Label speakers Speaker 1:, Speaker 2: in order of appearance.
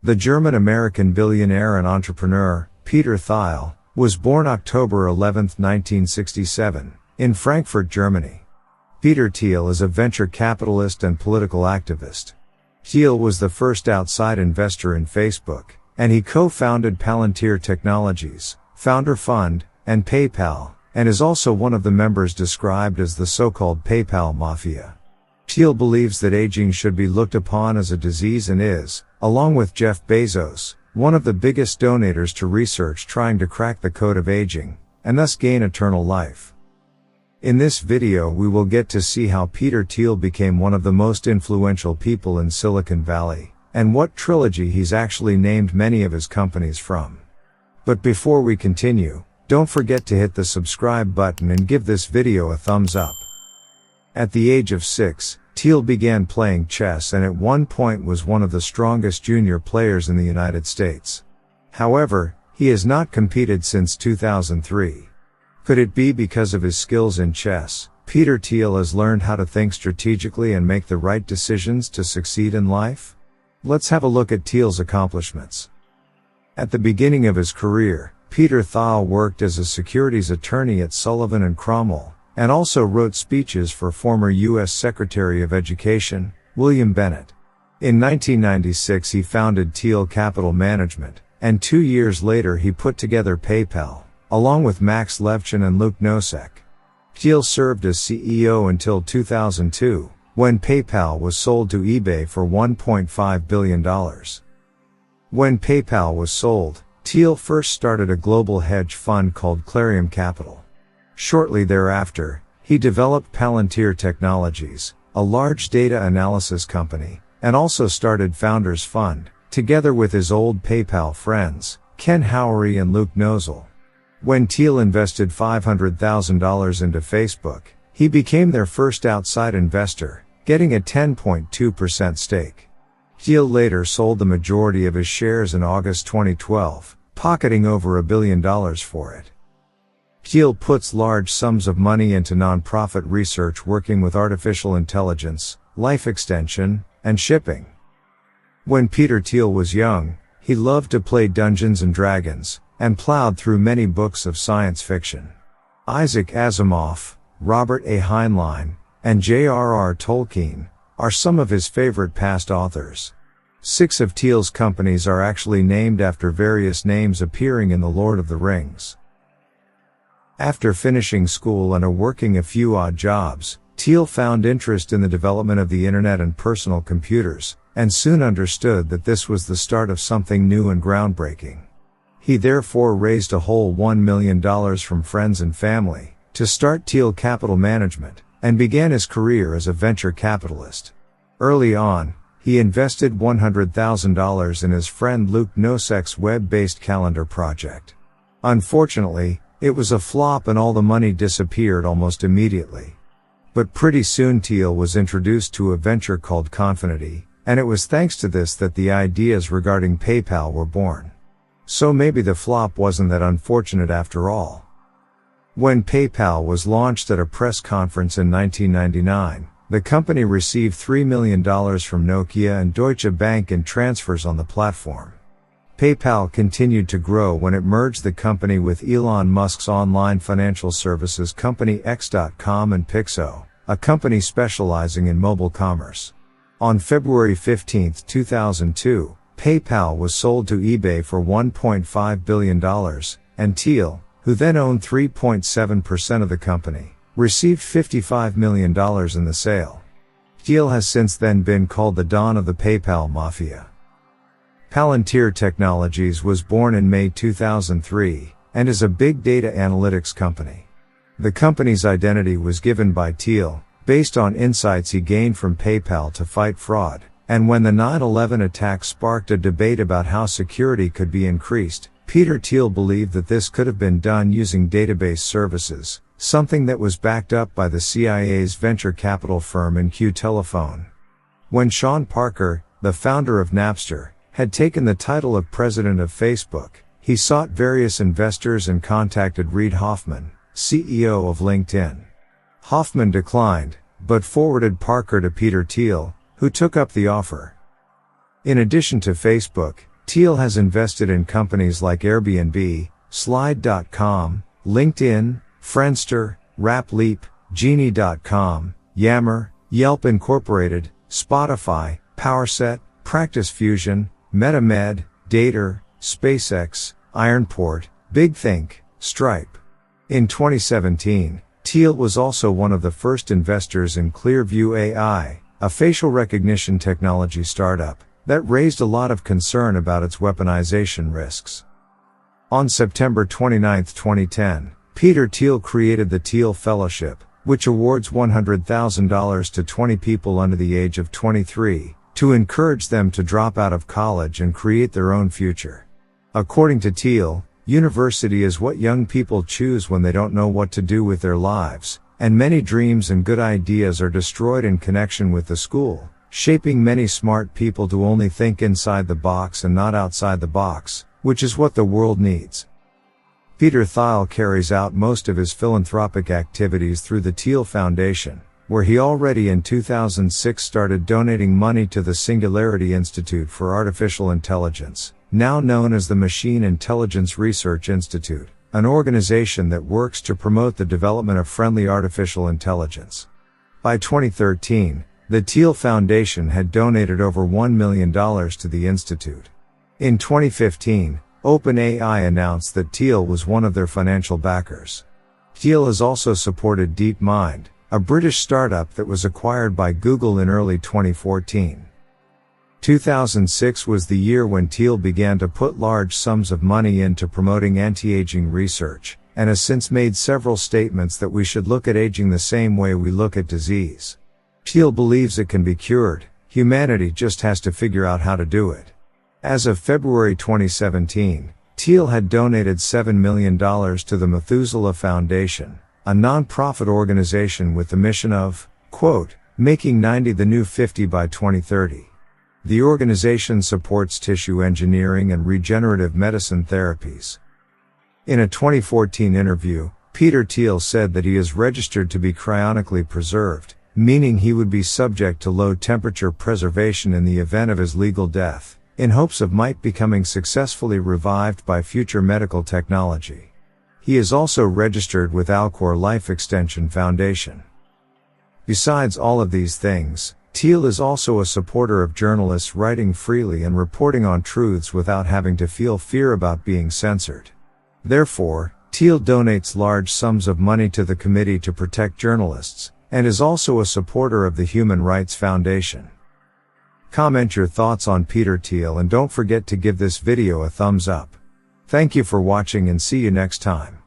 Speaker 1: The German-American billionaire and entrepreneur, Peter Thiel, was born October 11, 1967, in Frankfurt, Germany. Peter Thiel is a venture capitalist and political activist. Thiel was the first outside investor in Facebook, and he co-founded Palantir Technologies, Founder Fund, and PayPal, and is also one of the members described as the so-called PayPal Mafia. Thiel believes that aging should be looked upon as a disease and is, along with Jeff Bezos, one of the biggest donators to research trying to crack the code of aging, and thus gain eternal life. In this video we will get to see how Peter Thiel became one of the most influential people in Silicon Valley, and what trilogy he's actually named many of his companies from. But before we continue, don't forget to hit the subscribe button and give this video a thumbs up. At the age of 6, Thiel began playing chess and at one point was one of the strongest junior players in the United States. However, he has not competed since 2003. Could it be because of his skills in chess, Peter Thiel has learned how to think strategically and make the right decisions to succeed in life? Let's have a look at Thiel's accomplishments. At the beginning of his career, Peter Thiel worked as a securities attorney at Sullivan & Cromwell, and also wrote speeches for former U.S. Secretary of Education, William Bennett. In 1996 he founded Thiel Capital Management, and 2 years later he put together PayPal, along with Max Levchin and Luke Nosek. Thiel served as CEO until 2002, when PayPal was sold to eBay for $1.5 billion. When PayPal was sold, Thiel first started a global hedge fund called Clarium Capital. Shortly thereafter, he developed Palantir Technologies, a large data analysis company, and also started Founders Fund, together with his old PayPal friends, Ken Howery and Luke Nozel. When Thiel invested $500,000 into Facebook, he became their first outside investor, getting a 10.2% stake. Thiel later sold the majority of his shares in August 2012, pocketing over $1 billion for it. Thiel puts large sums of money into nonprofit research working with artificial intelligence, life extension, and shipping. When Peter Thiel was young, he loved to play Dungeons & Dragons, and plowed through many books of science fiction. Isaac Asimov, Robert A. Heinlein, and J.R.R. Tolkien are some of his favorite past authors. 6 of Thiel's companies are actually named after various names appearing in The Lord of the Rings. After finishing school and working a few odd jobs, Thiel found interest in the development of the internet and personal computers, and soon understood that this was the start of something new and groundbreaking. He therefore raised a whole $1 million from friends and family to start Thiel Capital Management, and began his career as a venture capitalist. Early on, he invested $100,000 in his friend Luke Nosek's web-based calendar project. Unfortunately, it was a flop and all the money disappeared almost immediately. But pretty soon Thiel was introduced to a venture called Confinity, and it was thanks to this that the ideas regarding PayPal were born. So maybe the flop wasn't that unfortunate after all. When PayPal was launched at a press conference in 1999, the company received $3 million from Nokia and Deutsche Bank in transfers on the platform. PayPal continued to grow when it merged the company with Elon Musk's online financial services company X.com and Pixo, a company specializing in mobile commerce. On February 15, 2002, PayPal was sold to eBay for $1.5 billion, and Thiel, who then owned 3.7% of the company, received $55 million in the sale. Thiel has since then been called the Don of the PayPal Mafia. Palantir Technologies was born in May 2003, and is a big data analytics company. The company's identity was given by Thiel, based on insights he gained from PayPal to fight fraud, and when the 9/11 attack sparked a debate about how security could be increased, Peter Thiel believed that this could have been done using database services, something that was backed up by the CIA's venture capital firm InQ Telephone. When Sean Parker, the founder of Napster, had taken the title of president of Facebook, he sought various investors and contacted Reid Hoffman, CEO of LinkedIn. Hoffman declined, but forwarded Parker to Peter Thiel, who took up the offer. In addition to Facebook, Thiel has invested in companies like Airbnb, Slide.com, LinkedIn, Friendster, RapLeap, Genie.com, Yammer, Yelp Incorporated, Spotify, PowerSet, Practice Fusion, MetaMed, Dater, SpaceX, Ironport, BigThink, Stripe. In 2017, Thiel was also one of the first investors in Clearview AI, a facial recognition technology startup that raised a lot of concern about its weaponization risks. On September 29, 2010, Peter Thiel created the Thiel Fellowship, which awards $100,000 to 20 people under the age of 23, to encourage them to drop out of college and create their own future. According to Thiel, university is what young people choose when they don't know what to do with their lives, and many dreams and good ideas are destroyed in connection with the school, shaping many smart people to only think inside the box and not outside the box, which is what the world needs. Peter Thiel carries out most of his philanthropic activities through the Thiel Foundation, where he already in 2006 started donating money to the Singularity Institute for Artificial Intelligence, now known as the Machine Intelligence Research Institute, an organization that works to promote the development of friendly artificial intelligence. By 2013, the Thiel Foundation had donated over $1 million to the institute. In 2015, OpenAI announced that Thiel was one of their financial backers. Thiel has also supported DeepMind, a British startup that was acquired by Google in early 2014. 2006 was the year when Thiel began to put large sums of money into promoting anti-aging research, and has since made several statements that we should look at aging the same way we look at disease. Thiel believes it can be cured, humanity just has to figure out how to do it. As of February 2017, Thiel had donated $7 million to the Methuselah Foundation, a non-profit organization with the mission of, quote, making 90 the new 50 by 2030. The organization supports tissue engineering and regenerative medicine therapies. In a 2014 interview, Peter Thiel said that he is registered to be cryonically preserved, meaning he would be subject to low temperature preservation in the event of his legal death, in hopes of might becoming successfully revived by future medical technology. He is also registered with Alcor Life Extension Foundation. Besides all of these things, Thiel is also a supporter of journalists writing freely and reporting on truths without having to feel fear about being censored. Therefore, Thiel donates large sums of money to the Committee to Protect Journalists, and is also a supporter of the Human Rights Foundation. Comment your thoughts on Peter Thiel and don't forget to give this video a thumbs up. Thank you for watching and see you next time.